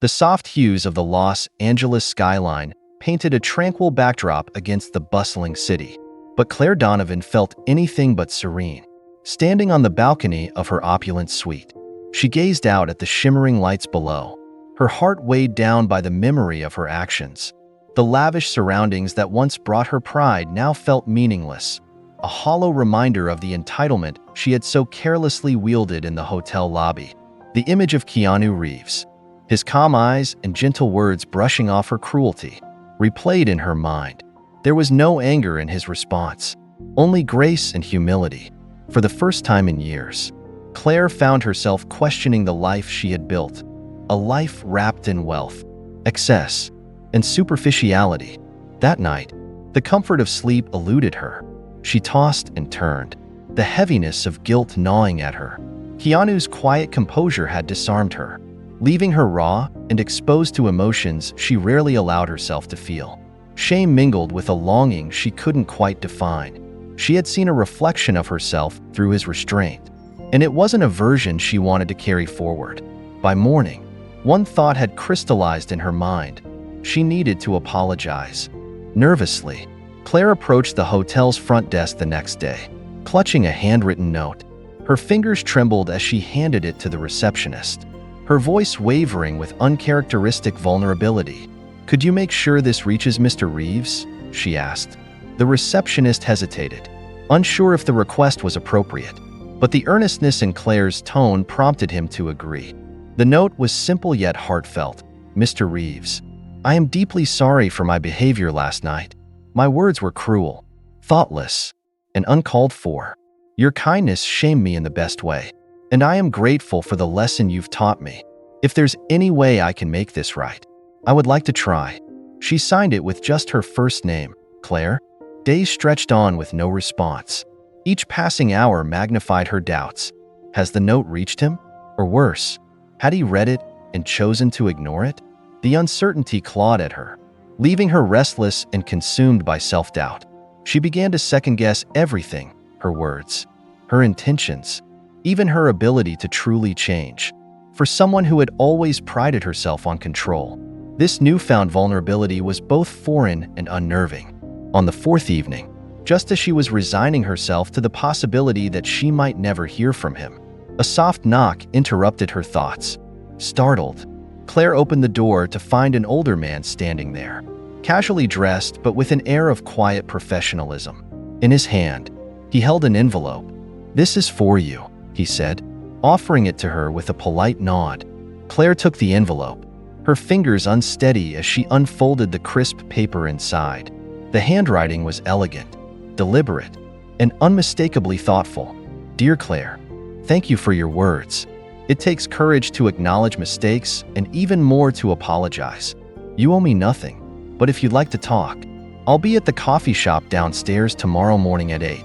The soft hues of the Los Angeles skyline painted a tranquil backdrop against the bustling city. But Claire Donovan felt anything but serene. Standing on the balcony of her opulent suite, she gazed out at the shimmering lights below, her heart weighed down by the memory of her actions. The lavish surroundings that once brought her pride now felt meaningless, a hollow reminder of the entitlement she had so carelessly wielded in the hotel lobby. The image of Keanu Reeves, his calm eyes and gentle words brushing off her cruelty, replayed in her mind. There was no anger in his response, only grace and humility. For the first time in years, Claire found herself questioning the life she had built, a life wrapped in wealth, excess, and superficiality. That night, the comfort of sleep eluded her. She tossed and turned, the heaviness of guilt gnawing at her. Keanu's quiet composure had disarmed her, leaving her raw and exposed to emotions she rarely allowed herself to feel. Shame mingled with a longing she couldn't quite define. She had seen a reflection of herself through his restraint, and it wasn't a version she wanted to carry forward. By morning, one thought had crystallized in her mind. She needed to apologize. Nervously, Claire approached the hotel's front desk the next day, clutching a handwritten note. Her fingers trembled as she handed it to the receptionist, her voice wavering with uncharacteristic vulnerability. "Could you make sure this reaches Mr. Reeves?" she asked. The receptionist hesitated, unsure if the request was appropriate, but the earnestness in Claire's tone prompted him to agree. The note was simple yet heartfelt. "Mr. Reeves, I am deeply sorry for my behavior last night. My words were cruel, thoughtless, and uncalled for. Your kindness shamed me in the best way, and I am grateful for the lesson you've taught me. If there's any way I can make this right, I would like to try." She signed it with just her first name, Claire. Days stretched on with no response. Each passing hour magnified her doubts. Has the note reached him? Or worse, had he read it and chosen to ignore it? The uncertainty clawed at her, leaving her restless and consumed by self-doubt. She began to second-guess everything: her words, her intentions, even her ability to truly change. For someone who had always prided herself on control, this newfound vulnerability was both foreign and unnerving. On the fourth evening, just as she was resigning herself to the possibility that she might never hear from him, a soft knock interrupted her thoughts. Startled, Claire opened the door to find an older man standing there, casually dressed but with an air of quiet professionalism. In his hand, he held an envelope. "This is for you," he said, offering it to her with a polite nod. Claire took the envelope, her fingers unsteady as she unfolded the crisp paper inside. The handwriting was elegant, deliberate, and unmistakably thoughtful. "Dear Claire, thank you for your words. It takes courage to acknowledge mistakes and even more to apologize. You owe me nothing, but if you'd like to talk, I'll be at the coffee shop downstairs tomorrow morning at 8.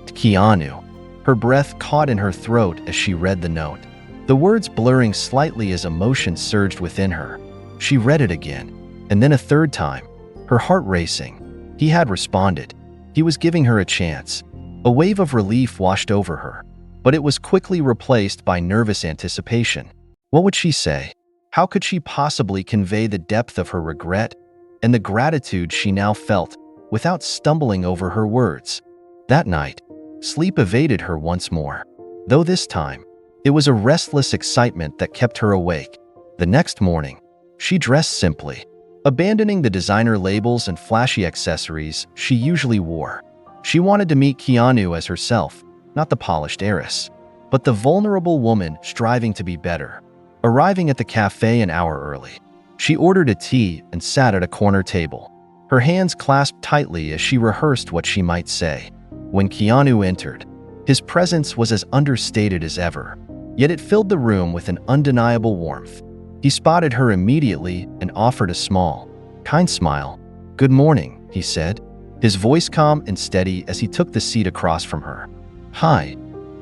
Keanu." Her breath caught in her throat as she read the note, the words blurring slightly as emotion surged within her. She read it again, and then a third time, her heart racing. He had responded. He was giving her a chance. A wave of relief washed over her, but it was quickly replaced by nervous anticipation. What would she say? How could she possibly convey the depth of her regret and the gratitude she now felt without stumbling over her words? That night, sleep evaded her once more, though this time, it was a restless excitement that kept her awake. The next morning, she dressed simply, abandoning the designer labels and flashy accessories she usually wore. She wanted to meet Keanu as herself, not the polished heiress, but the vulnerable woman striving to be better. Arriving at the cafe an hour early, she ordered a tea and sat at a corner table, her hands clasped tightly as she rehearsed what she might say. When Keanu entered, his presence was as understated as ever, yet it filled the room with an undeniable warmth. He spotted her immediately and offered a small, kind smile. "Good morning," he said, his voice calm and steady as he took the seat across from her. "Hi,"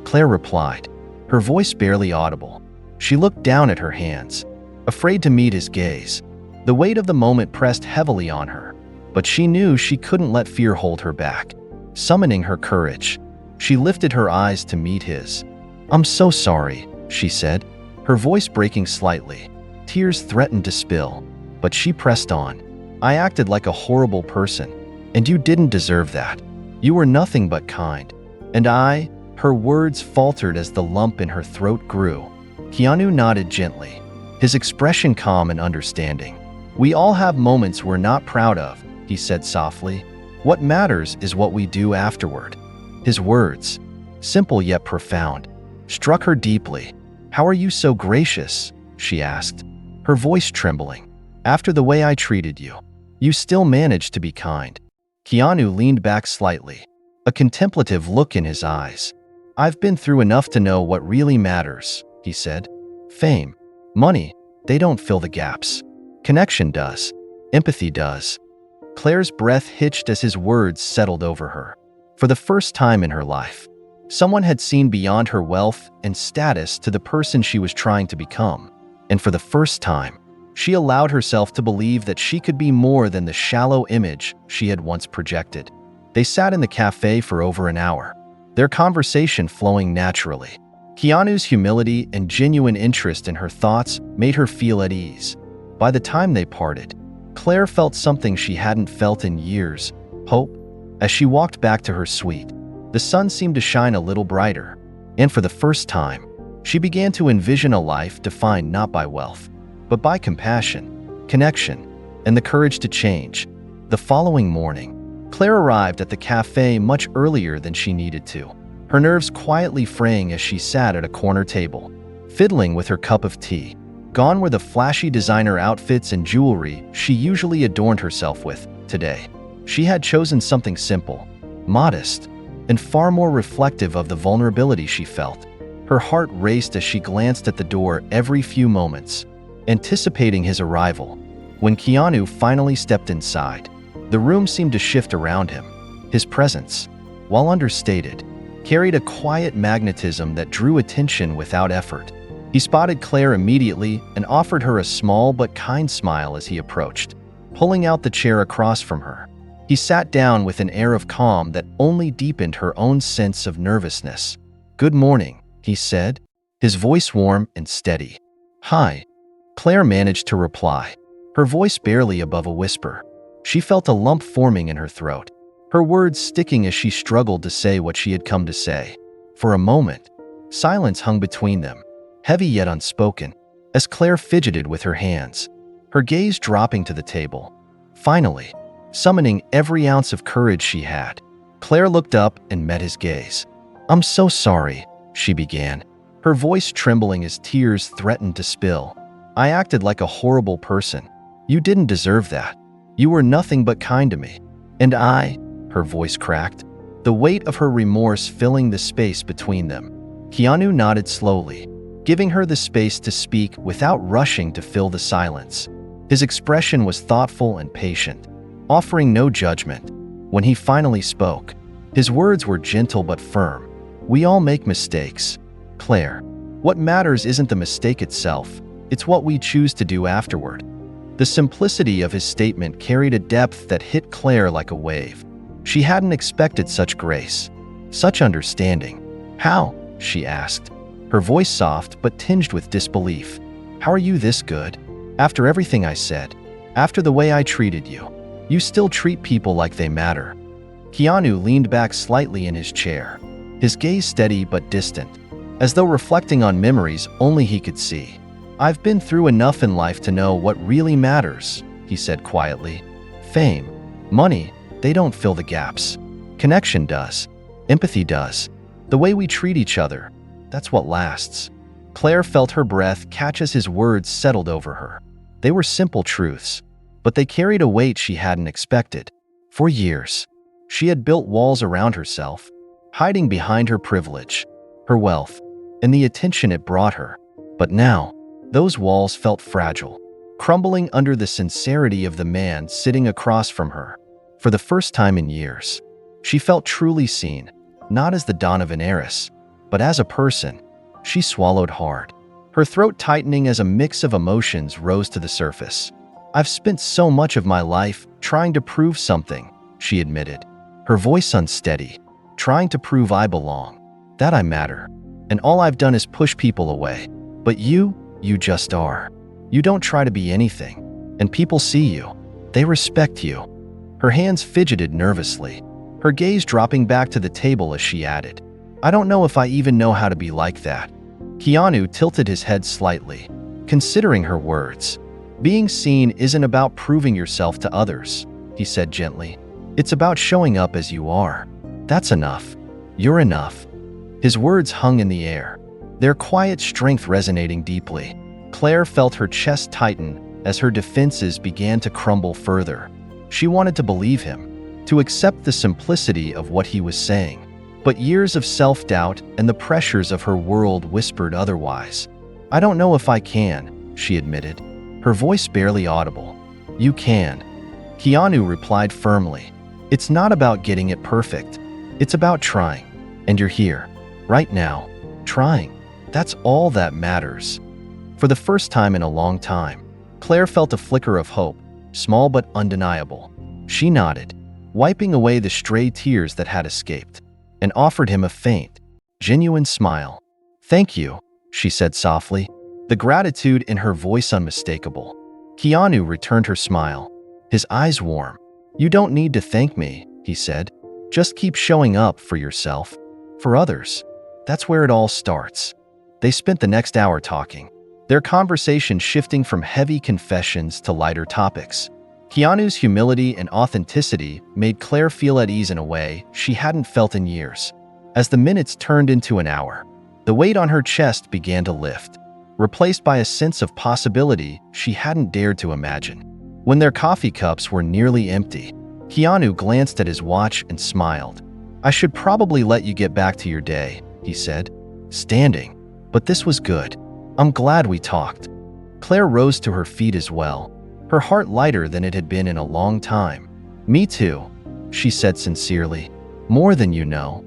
Claire replied, her voice barely audible. She looked down at her hands, afraid to meet his gaze. The weight of the moment pressed heavily on her, but she knew she couldn't let fear hold her back. Summoning her courage, she lifted her eyes to meet his. "I'm so sorry," she said, her voice breaking slightly. Tears threatened to spill, but she pressed on. I acted like a horrible person, and you didn't deserve that. You were nothing but kind. And her words faltered as the lump in her throat grew. Keanu nodded gently, his expression calm and understanding. We all have moments we're not proud of, he said softly. What matters is what we do afterward. His words, simple yet profound, struck her deeply. How are you so gracious? She asked, her voice trembling. After the way I treated you, you still managed to be kind. Keanu leaned back slightly, a contemplative look in his eyes. I've been through enough to know what really matters, he said. Fame, money, they don't fill the gaps. Connection does. Empathy does. Claire's breath hitched as his words settled over her. For the first time in her life, someone had seen beyond her wealth and status to the person she was trying to become. And for the first time, she allowed herself to believe that she could be more than the shallow image she had once projected. They sat in the cafe for over an hour, their conversation flowing naturally. Keanu's humility and genuine interest in her thoughts made her feel at ease. By the time they parted, Claire felt something she hadn't felt in years, hope. As she walked back to her suite, the sun seemed to shine a little brighter, and for the first time, she began to envision a life defined not by wealth, but by compassion, connection, and the courage to change. The following morning, Claire arrived at the cafe much earlier than she needed to, her nerves quietly fraying as she sat at a corner table, fiddling with her cup of tea. Gone were the flashy designer outfits and jewelry she usually adorned herself with. Today, she had chosen something simple, modest, and far more reflective of the vulnerability she felt. Her heart raced as she glanced at the door every few moments, anticipating his arrival. When Keanu finally stepped inside, the room seemed to shift around him. His presence, while understated, carried a quiet magnetism that drew attention without effort. He spotted Claire immediately and offered her a small but kind smile as he approached, pulling out the chair across from her. He sat down with an air of calm that only deepened her own sense of nervousness. "Good morning," he said, his voice warm and steady. "Hi," Claire managed to reply, her voice barely above a whisper. She felt a lump forming in her throat, her words sticking as she struggled to say what she had come to say. For a moment, silence hung between them, heavy yet unspoken, as Claire fidgeted with her hands, her gaze dropping to the table. Finally, summoning every ounce of courage she had, Claire looked up and met his gaze. "I'm so sorry," she began, her voice trembling as tears threatened to spill. "I acted like a horrible person. You didn't deserve that. You were nothing but kind to me. And her voice cracked, the weight of her remorse filling the space between them. Keanu nodded slowly, giving her the space to speak without rushing to fill the silence. His expression was thoughtful and patient, offering no judgment. When he finally spoke, his words were gentle but firm. "We all make mistakes, Claire. What matters isn't the mistake itself, it's what we choose to do afterward." The simplicity of his statement carried a depth that hit Claire like a wave. She hadn't expected such grace, such understanding. "How?" she asked, her voice soft but tinged with disbelief. "How are you this good? After everything I said, after the way I treated you, you still treat people like they matter." Keanu leaned back slightly in his chair, his gaze steady but distant, as though reflecting on memories only he could see. "I've been through enough in life to know what really matters," he said quietly. "Fame, money, they don't fill the gaps. Connection does. Empathy does. The way we treat each other, that's what lasts." Claire felt her breath catch as his words settled over her. They were simple truths, but they carried a weight she hadn't expected. For years, she had built walls around herself, hiding behind her privilege, her wealth, and the attention it brought her. But now, those walls felt fragile, crumbling under the sincerity of the man sitting across from her. For the first time in years, she felt truly seen, not as the dawn of an heiress, but as a person. She swallowed hard, her throat tightening as a mix of emotions rose to the surface. "I've spent so much of my life trying to prove something," she admitted, her voice unsteady, "trying to prove I belong, that I matter, and all I've done is push people away. But you just are." You don't try to be anything, and people see you. They respect you." Her hands fidgeted nervously, her gaze dropping back to the table as she added, "I don't know if I even know how to be like that." Keanu tilted his head slightly, considering her words. "Being seen isn't about proving yourself to others," he said gently. "It's about showing up as you are. That's enough. You're enough." His words hung in the air, their quiet strength resonating deeply. Claire felt her chest tighten as her defenses began to crumble further. She wanted to believe him, to accept the simplicity of what he was saying. But years of self-doubt and the pressures of her world whispered otherwise. "I don't know if I can," she admitted, her voice barely audible. "You can." Keanu replied firmly. "It's not about getting it perfect. It's about trying. And you're here, right now, trying. That's all that matters." For the first time in a long time, Claire felt a flicker of hope, small but undeniable. She nodded, wiping away the stray tears that had escaped, and offered him a faint, genuine smile. "Thank you," she said softly, the gratitude in her voice unmistakable. Keanu returned her smile, his eyes warm. "You don't need to thank me," he said. "Just keep showing up for yourself, for others. That's where it all starts." They spent the next hour talking, their conversation shifting from heavy confessions to lighter topics. Keanu's humility and authenticity made Claire feel at ease in a way she hadn't felt in years. As the minutes turned into an hour, the weight on her chest began to lift, replaced by a sense of possibility she hadn't dared to imagine. When their coffee cups were nearly empty, Keanu glanced at his watch and smiled. "I should probably let you get back to your day," he said, standing. "But this was good. I'm glad we talked." Claire rose to her feet as well, her heart lighter than it had been in a long time. "Me too," she said sincerely. "More than you know."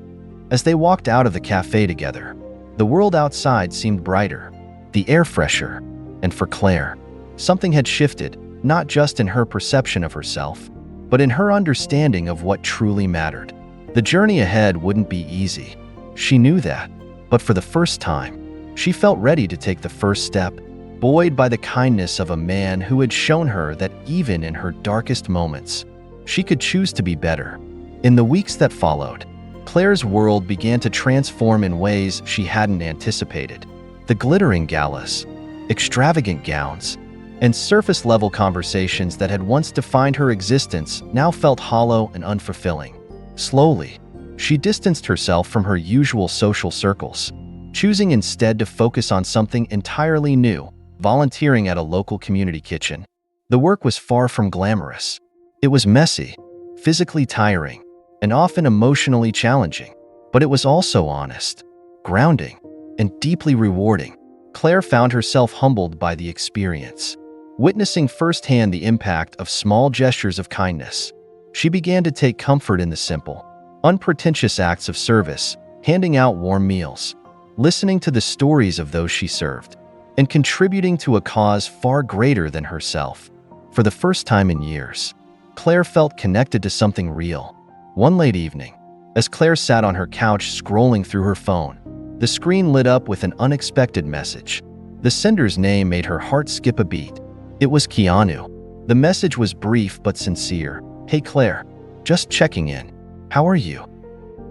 As they walked out of the cafe together, the world outside seemed brighter, the air fresher, and for Claire, something had shifted, not just in her perception of herself, but in her understanding of what truly mattered. The journey ahead wouldn't be easy. She knew that, but for the first time, she felt ready to take the first step, buoyed by the kindness of a man who had shown her that even in her darkest moments, she could choose to be better. In the weeks that followed, Claire's world began to transform in ways she hadn't anticipated. The glittering galas, extravagant gowns, and surface-level conversations that had once defined her existence now felt hollow and unfulfilling. Slowly, she distanced herself from her usual social circles, choosing instead to focus on something entirely new, volunteering at a local community kitchen. The work was far from glamorous. It was messy, physically tiring, and often emotionally challenging, but it was also honest, grounding, and deeply rewarding. Claire found herself humbled by the experience, witnessing firsthand the impact of small gestures of kindness. She began to take comfort in the simple, unpretentious acts of service, handing out warm meals, listening to the stories of those she served, and contributing to a cause far greater than herself. For the first time in years, Claire felt connected to something real. One late evening, as Claire sat on her couch scrolling through her phone, the screen lit up with an unexpected message. The sender's name made her heart skip a beat. It was Keanu. The message was brief but sincere. "Hey Claire, just checking in. How are you?"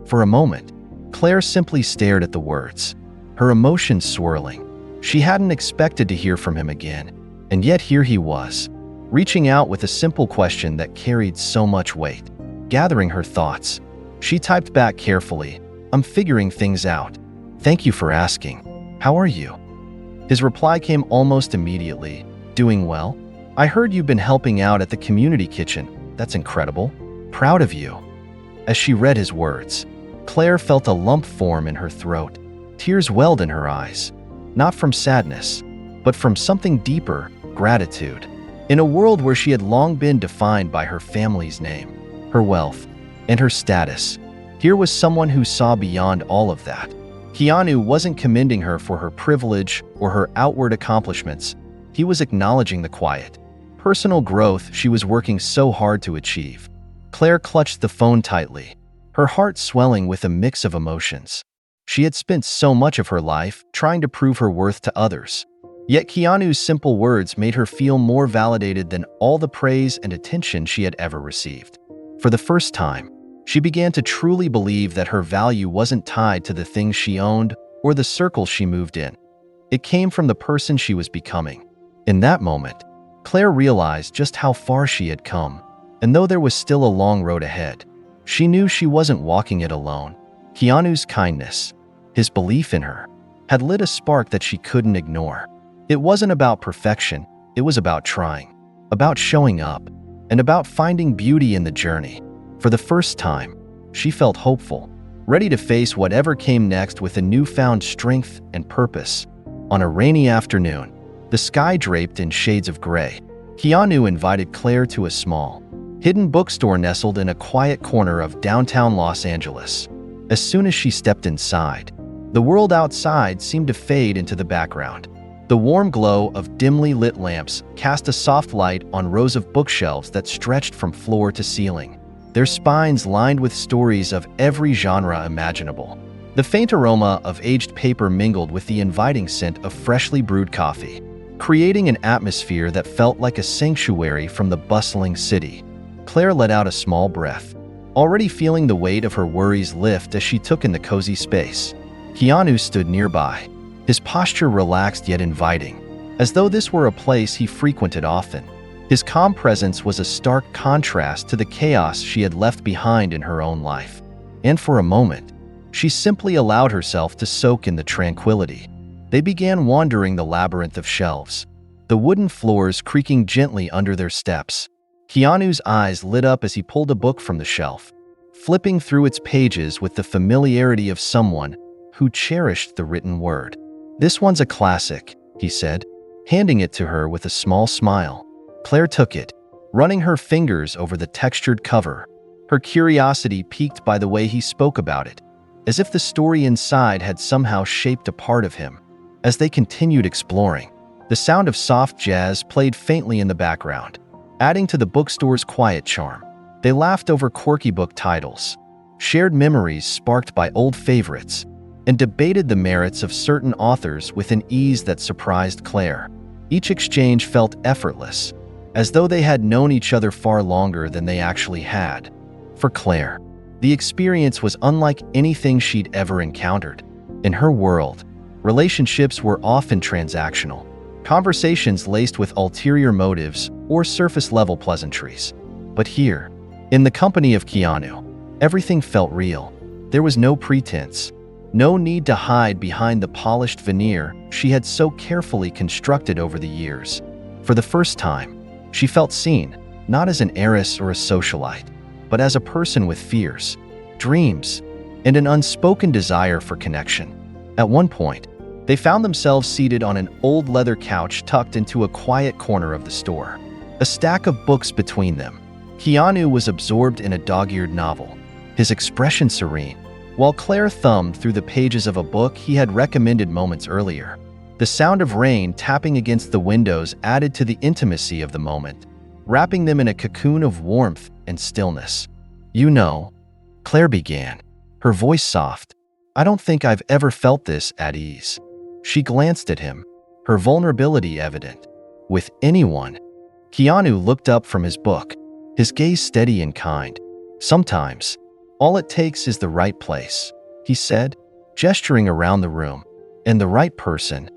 For a moment, Claire simply stared at the words, her emotions swirling. She hadn't expected to hear from him again, and yet here he was, reaching out with a simple question that carried so much weight. Gathering her thoughts, she typed back carefully, "I'm figuring things out. Thank you for asking. How are you?" His reply came almost immediately. "Doing well. I heard you've been helping out at the community kitchen. That's incredible. Proud of you." As she read his words, Claire felt a lump form in her throat. Tears welled in her eyes, not from sadness, but from something deeper, gratitude. In a world where she had long been defined by her family's name, her wealth, and her status, here was someone who saw beyond all of that. Keanu wasn't commending her for her privilege or her outward accomplishments. He was acknowledging the quiet, personal growth she was working so hard to achieve. Claire clutched the phone tightly, her heart swelling with a mix of emotions. She had spent so much of her life trying to prove her worth to others, Yet Keanu's simple words made her feel more validated than all the praise and attention she had ever received. For the first time, she began to truly believe that her value wasn't tied to the things she owned or the circles she moved in. It came from the person she was becoming. In that moment, Claire realized just how far she had come, and though there was still a long road ahead, she knew she wasn't walking it alone. Keanu's kindness, his belief in her, had lit a spark that she couldn't ignore. It wasn't about perfection, it was about trying, about showing up, and about finding beauty in the journey. For the first time, she felt hopeful, ready to face whatever came next with a newfound strength and purpose. On a rainy afternoon, the sky draped in shades of gray, Keanu invited Claire to a small, hidden bookstore nestled in a quiet corner of downtown Los Angeles. As soon as she stepped inside, the world outside seemed to fade into the background. The warm glow of dimly lit lamps cast a soft light on rows of bookshelves that stretched from floor to ceiling, their spines lined with stories of every genre imaginable. The faint aroma of aged paper mingled with the inviting scent of freshly brewed coffee, creating an atmosphere that felt like a sanctuary from the bustling city. Claire let out a small breath, already feeling the weight of her worries lift as she took in the cozy space. Keanu stood nearby, his posture relaxed yet inviting, as though this were a place he frequented often. His calm presence was a stark contrast to the chaos she had left behind in her own life. And for a moment, she simply allowed herself to soak in the tranquility. They began wandering the labyrinth of shelves, the wooden floors creaking gently under their steps. Keanu's eyes lit up as he pulled a book from the shelf, flipping through its pages with the familiarity of someone who cherished the written word. "This one's a classic," he said, handing it to her with a small smile. Claire took it, running her fingers over the textured cover, her curiosity piqued by the way he spoke about it, as if the story inside had somehow shaped a part of him. As they continued exploring, the sound of soft jazz played faintly in the background, adding to the bookstore's quiet charm. They laughed over quirky book titles, shared memories sparked by old favorites, and debated the merits of certain authors with an ease that surprised Claire. Each exchange felt effortless, as though they had known each other far longer than they actually had. For Claire, the experience was unlike anything she'd ever encountered. In her world, relationships were often transactional, conversations laced with ulterior motives or surface-level pleasantries. But here, in the company of Keanu, everything felt real. There was no pretense, no need to hide behind the polished veneer she had so carefully constructed over the years. For the first time, she felt seen, not as an heiress or a socialite, but as a person with fears, dreams, and an unspoken desire for connection. At one point, they found themselves seated on an old leather couch tucked into a quiet corner of the store, a stack of books between them. Keanu was absorbed in a dog-eared novel, his expression serene, while Claire thumbed through the pages of a book he had recommended moments earlier. The sound of rain tapping against the windows added to the intimacy of the moment, wrapping them in a cocoon of warmth and stillness. "You know," Claire began, her voice soft, "I don't think I've ever felt this at ease." She glanced at him, her vulnerability evident. "With anyone." Keanu looked up from his book, his gaze steady and kind. "Sometimes, all it takes is the right place," he said, gesturing around the room. "And the right person."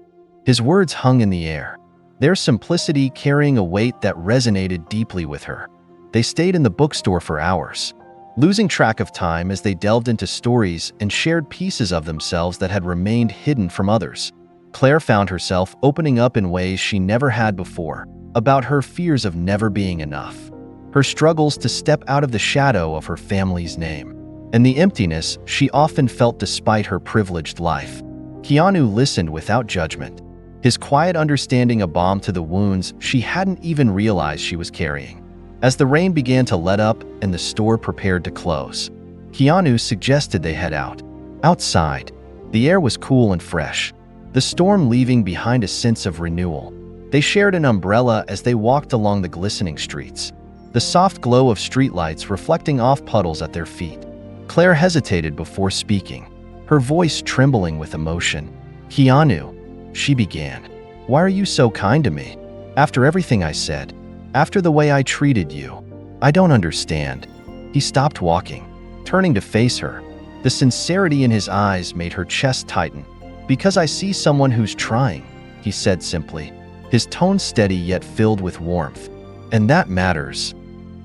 His words hung in the air, their simplicity carrying a weight that resonated deeply with her. They stayed in the bookstore for hours, losing track of time as they delved into stories and shared pieces of themselves that had remained hidden from others. Claire found herself opening up in ways she never had before, about her fears of never being enough, her struggles to step out of the shadow of her family's name, and the emptiness she often felt despite her privileged life. Keanu listened without judgment, his quiet understanding a balm to the wounds she hadn't even realized she was carrying. As the rain began to let up and the store prepared to close, Keanu suggested they head out. Outside, the air was cool and fresh, the storm leaving behind a sense of renewal. They shared an umbrella as they walked along the glistening streets, the soft glow of streetlights reflecting off puddles at their feet. Claire hesitated before speaking, her voice trembling with emotion. "Keanu," she began, Why are you so kind to me? After everything I said, after the way I treated you, I don't understand." He stopped walking, turning to face her. The sincerity in his eyes made her chest tighten. "Because I see someone who's trying," he said simply, his tone steady yet filled with warmth. "And that matters."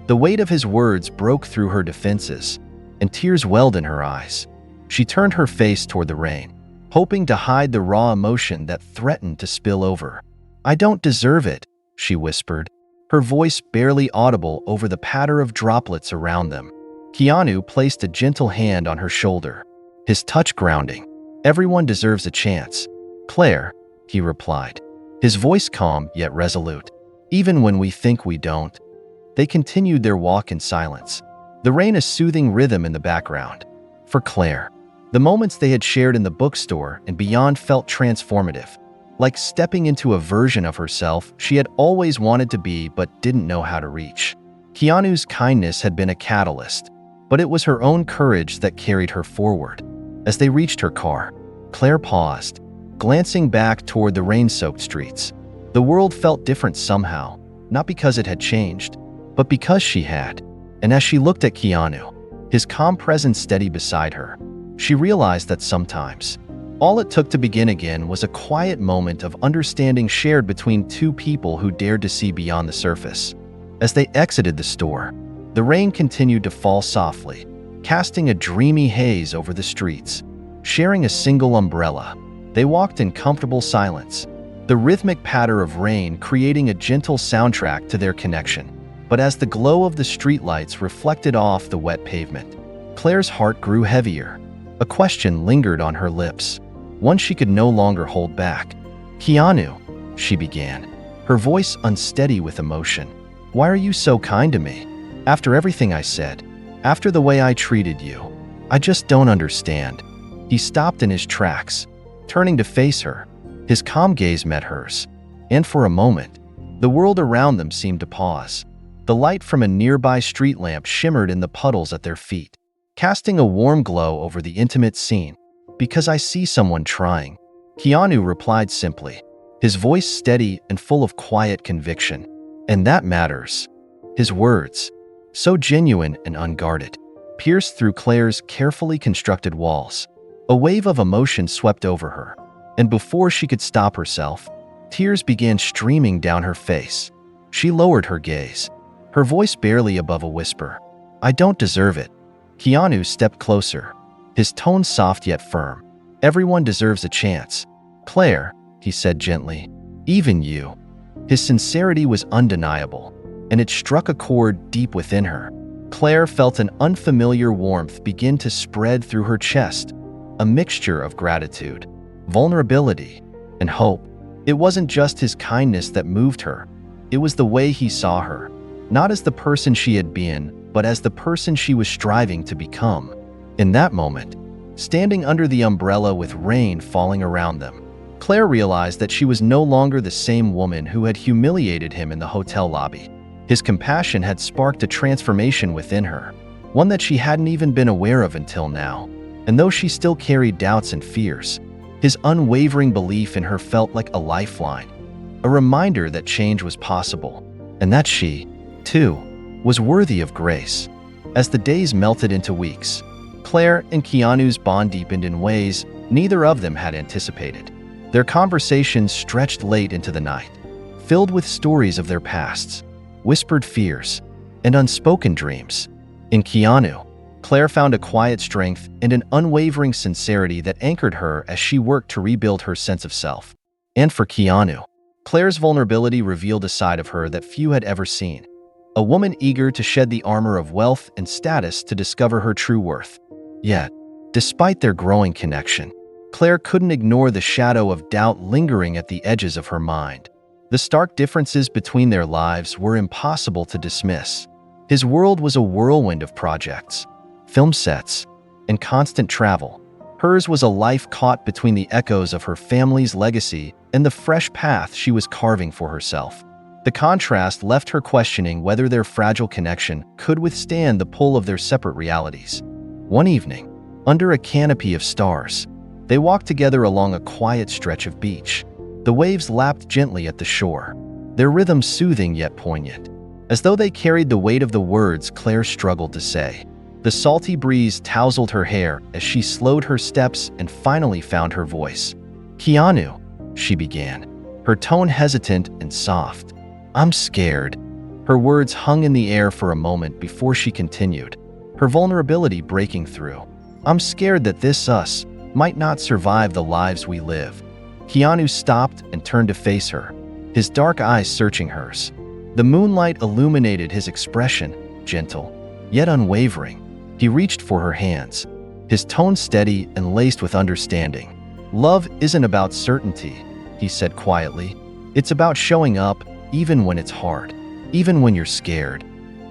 The weight of his words broke through her defenses, and tears welled in her eyes. She turned her face toward the rain, hoping to hide the raw emotion that threatened to spill over. "I don't deserve it," she whispered, her voice barely audible over the patter of droplets around them. Keanu placed a gentle hand on her shoulder, his touch grounding. "Everyone deserves a chance, Claire," he replied, his voice calm yet resolute. "Even when we think we don't." They continued their walk in silence, the rain a soothing rhythm in the background. For Claire, the moments they had shared in the bookstore and beyond felt transformative, like stepping into a version of herself she had always wanted to be but didn't know how to reach. Keanu's kindness had been a catalyst, but it was her own courage that carried her forward. As they reached her car, Claire paused, glancing back toward the rain-soaked streets. The world felt different somehow, not because it had changed, but because she had. And as she looked at Keanu, his calm presence steady beside her, she realized that sometimes all it took to begin again was a quiet moment of understanding shared between two people who dared to see beyond the surface. As they exited the store, the rain continued to fall softly, casting a dreamy haze over the streets. Sharing a single umbrella, they walked in comfortable silence, the rhythmic patter of rain creating a gentle soundtrack to their connection. But as the glow of the streetlights reflected off the wet pavement, Claire's heart grew heavier. A question lingered on her lips, one she could no longer hold back. "Keanu," she began, her voice unsteady with emotion, "why are you so kind to me? After everything I said, after the way I treated you, I just don't understand." He stopped in his tracks, turning to face her. His calm gaze met hers, and for a moment, the world around them seemed to pause. The light from a nearby street lamp shimmered in the puddles at their feet, casting a warm glow over the intimate scene. "Because I see someone trying," Keanu replied simply, his voice steady and full of quiet conviction. "And that matters." His words, so genuine and unguarded, pierced through Claire's carefully constructed walls. A wave of emotion swept over her, and before she could stop herself, tears began streaming down her face. She lowered her gaze, her voice barely above a whisper. "I don't deserve it." Keanu stepped closer, his tone soft yet firm. "Everyone deserves a chance, Claire," he said gently. "Even you." His sincerity was undeniable, and it struck a chord deep within her. Claire felt an unfamiliar warmth begin to spread through her chest, a mixture of gratitude, vulnerability, and hope. It wasn't just his kindness that moved her. It was the way he saw her, not as the person she had been, but as the person she was striving to become. In that moment, standing under the umbrella with rain falling around them, Claire realized that she was no longer the same woman who had humiliated him in the hotel lobby. His compassion had sparked a transformation within her, one that she hadn't even been aware of until now. And though she still carried doubts and fears, his unwavering belief in her felt like a lifeline, a reminder that change was possible, and that she, too, was worthy of grace. As the days melted into weeks, Claire and Keanu's bond deepened in ways neither of them had anticipated. Their conversations stretched late into the night, filled with stories of their pasts, whispered fears, and unspoken dreams. In Keanu, Claire found a quiet strength and an unwavering sincerity that anchored her as she worked to rebuild her sense of self. And for Keanu, Claire's vulnerability revealed a side of her that few had ever seen, a woman eager to shed the armor of wealth and status to discover her true worth. Yet, despite their growing connection, Claire couldn't ignore the shadow of doubt lingering at the edges of her mind. The stark differences between their lives were impossible to dismiss. His world was a whirlwind of projects, film sets, and constant travel. Hers was a life caught between the echoes of her family's legacy and the fresh path she was carving for herself. The contrast left her questioning whether their fragile connection could withstand the pull of their separate realities. One evening, under a canopy of stars, they walked together along a quiet stretch of beach. The The waves lapped gently at the shore, their rhythm soothing yet poignant, as though they carried the weight of the words Claire struggled to say. The salty breeze tousled her hair as she slowed her steps and finally found her voice. "Keanu," she began, her tone hesitant and soft. "I'm scared." Her words hung in the air for a moment before she continued, her vulnerability breaking through. "I'm scared that this us might not survive the lives we live." Keanu stopped and turned to face her, his dark eyes searching hers. The moonlight illuminated his expression, gentle, yet unwavering. He reached for her hands, his tone steady and laced with understanding. "Love isn't about certainty," he said quietly. "It's about showing up even when it's hard, even when you're scared."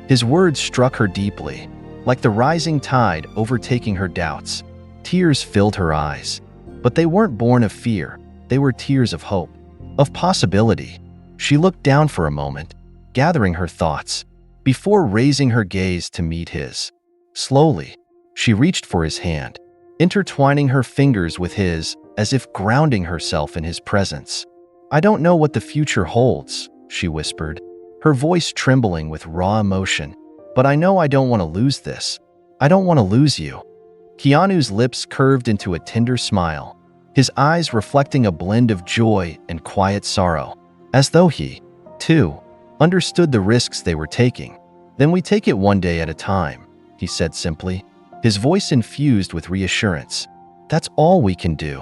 His words struck her deeply, like the rising tide overtaking her doubts. Tears filled her eyes, but they weren't born of fear. They were tears of hope, of possibility. She looked down for a moment, gathering her thoughts, before raising her gaze to meet his. Slowly, she reached for his hand, intertwining her fingers with his as if grounding herself in his presence. "I don't know what the future holds," she whispered, her voice trembling with raw emotion, "but I know I don't want to lose this. I don't want to lose you." Keanu's lips curved into a tender smile, his eyes reflecting a blend of joy and quiet sorrow, as though he, too, understood the risks they were taking. "Then we take it one day at a time," he said simply, his voice infused with reassurance. "That's all we can do."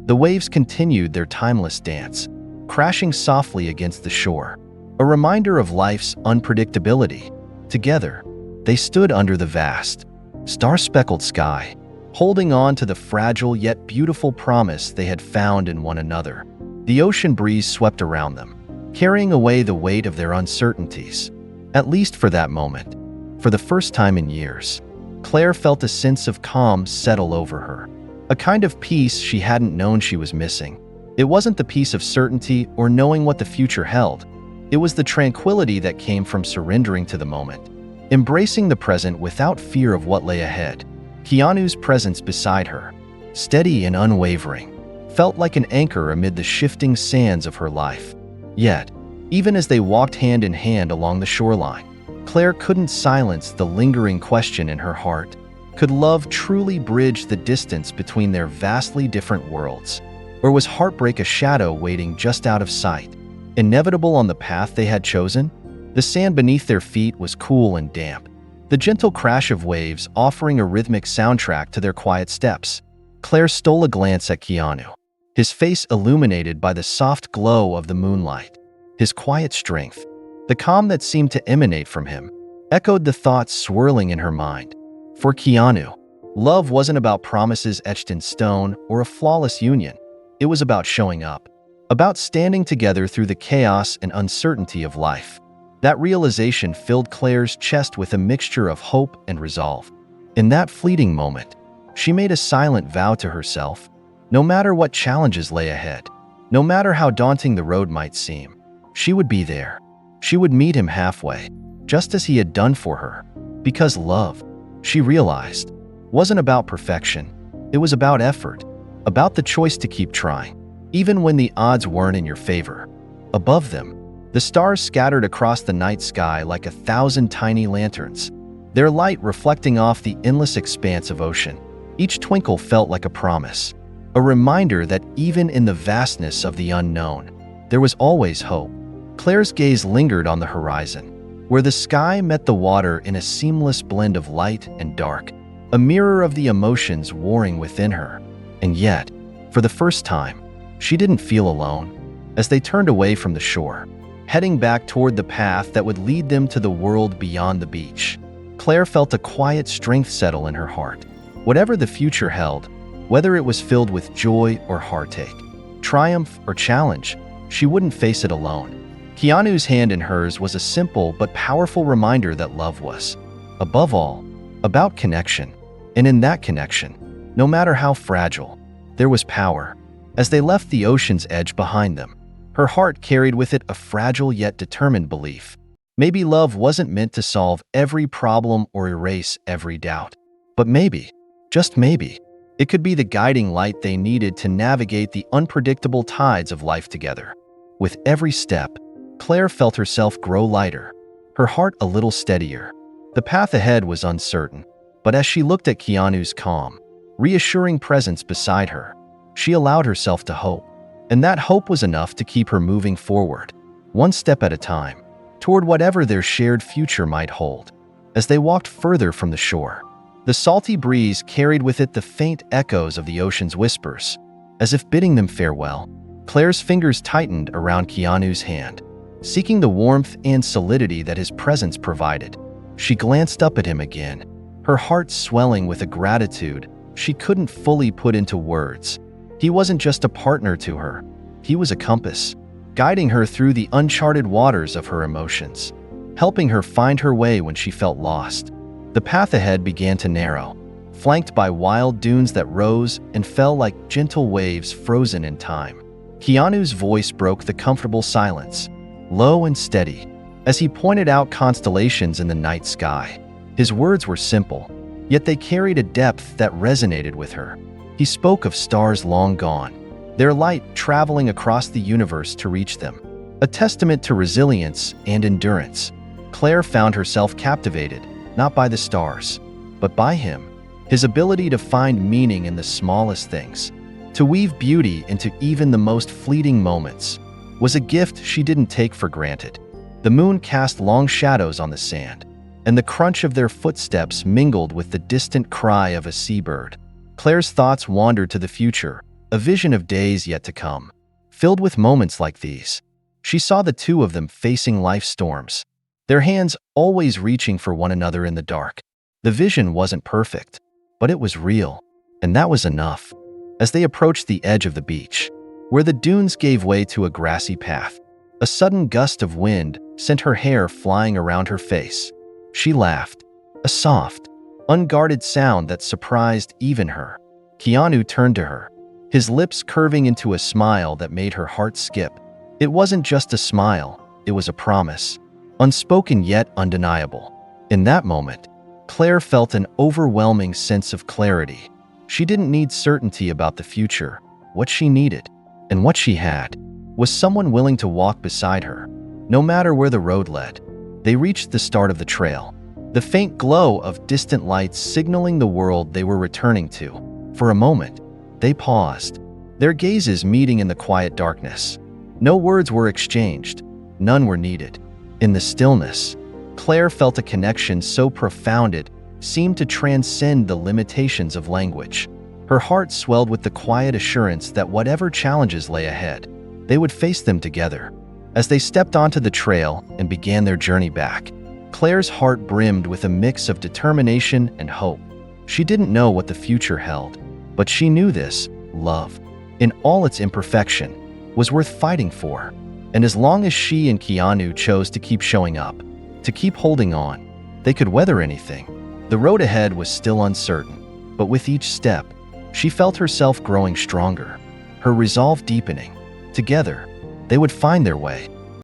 The waves continued their timeless dance, crashing softly against the shore, a reminder of life's unpredictability. Together, they stood under the vast, star-speckled sky, holding on to the fragile yet beautiful promise they had found in one another. The ocean breeze swept around them, carrying away the weight of their uncertainties. At least for that moment, for the first time in years, Claire felt a sense of calm settle over her, a kind of peace she hadn't known she was missing. It wasn't the peace of certainty or knowing what the future held. It was the tranquility that came from surrendering to the moment, embracing the present without fear of what lay ahead. Keanu's presence beside her, steady and unwavering, felt like an anchor amid the shifting sands of her life. Yet, even as they walked hand in hand along the shoreline, Claire couldn't silence the lingering question in her heart. Could love truly bridge the distance between their vastly different worlds? Or was heartbreak a shadow waiting just out of sight, inevitable on the path they had chosen? The sand beneath their feet was cool and damp, the gentle crash of waves offering a rhythmic soundtrack to their quiet steps. Claire stole a glance at Keanu, his face illuminated by the soft glow of the moonlight. His quiet strength, the calm that seemed to emanate from him, echoed the thoughts swirling in her mind. For Keanu, love wasn't about promises etched in stone or a flawless union. It was about showing up, about standing together through the chaos and uncertainty of life. That realization filled Claire's chest with a mixture of hope and resolve. In that fleeting moment, she made a silent vow to herself. No matter what challenges lay ahead, no matter how daunting the road might seem, she would be there. She would meet him halfway, just as he had done for her. Because love, she realized, wasn't about perfection. It was about effort, about the choice to keep trying, even when the odds weren't in your favor. Above them, the stars scattered across the night sky like 1,000 tiny lanterns, their light reflecting off the endless expanse of ocean. Each twinkle felt like a promise, a reminder that even in the vastness of the unknown, there was always hope. Claire's gaze lingered on the horizon, where the sky met the water in a seamless blend of light and dark, a mirror of the emotions warring within her. And yet, for the first time, she didn't feel alone. As they turned away from the shore, heading back toward the path that would lead them to the world beyond the beach, Claire felt a quiet strength settle in her heart. Whatever the future held, whether it was filled with joy or heartache, triumph or challenge, she wouldn't face it alone. Keanu's hand in hers was a simple but powerful reminder that love was, above all, about connection. And in that connection, no matter how fragile, there was power. As they left the ocean's edge behind them, her heart carried with it a fragile yet determined belief. Maybe love wasn't meant to solve every problem or erase every doubt. But maybe, just maybe, It could be the guiding light they needed to navigate the unpredictable tides of life together. With every step, Claire felt herself grow lighter, her heart a little steadier. The path ahead was uncertain, but as she looked at Keanu's calm, reassuring presence beside her, she allowed herself to hope. And that hope was enough to keep her moving forward, one step at a time, toward whatever their shared future might hold. As they walked further from the shore, the salty breeze carried with it the faint echoes of the ocean's whispers. As if bidding them farewell, Claire's fingers tightened around Keanu's hand, seeking the warmth and solidity that his presence provided. She glanced up at him again, her heart swelling with a gratitude she couldn't fully put into words. He wasn't just a partner to her, he was a compass, guiding her through the uncharted waters of her emotions, helping her find her way when she felt lost. The path ahead began to narrow, flanked by wild dunes that rose and fell like gentle waves frozen in time. Keanu's voice broke the comfortable silence, low and steady, as he pointed out constellations in the night sky. His words were simple, yet they carried a depth that resonated with her. He spoke of stars long gone, their light traveling across the universe to reach them, a testament to resilience and endurance. Claire found herself captivated, not by the stars, but by him, his ability to find meaning in the smallest things, to weave beauty into even the most fleeting moments, was a gift she didn't take for granted. The moon cast long shadows on the sand, and the crunch of their footsteps mingled with the distant cry of a seabird. Claire's thoughts wandered to the future, a vision of days yet to come. Filled with moments like these, she saw the two of them facing life's storms, their hands always reaching for one another in the dark. The vision wasn't perfect, but it was real, and that was enough. As they approached the edge of the beach, where the dunes gave way to a grassy path, a sudden gust of wind sent her hair flying around her face. She laughed, a soft, unguarded sound that surprised even her. Keanu turned to her, his lips curving into a smile that made her heart skip. It wasn't just a smile, it was a promise, unspoken yet undeniable. In that moment, Claire felt an overwhelming sense of clarity. She didn't need certainty about the future. What she needed, and what she had, was someone willing to walk beside her, no matter where the road led. They reached the start of the trail, the faint glow of distant lights signaling the world they were returning to. For a moment, they paused, their gazes meeting in the quiet darkness. No words were exchanged, none were needed. In the stillness, Claire felt a connection so profound it seemed to transcend the limitations of language. Her heart swelled with the quiet assurance that whatever challenges lay ahead, they would face them together. As they stepped onto the trail and began their journey back, Claire's heart brimmed with a mix of determination and hope. She didn't know what the future held, but she knew this: love, in all its imperfection, was worth fighting for. And as long as she and Keanu chose to keep showing up, to keep holding on, they could weather anything. The road ahead was still uncertain, but with each step, she felt herself growing stronger, her resolve deepening. Together, they would find their way,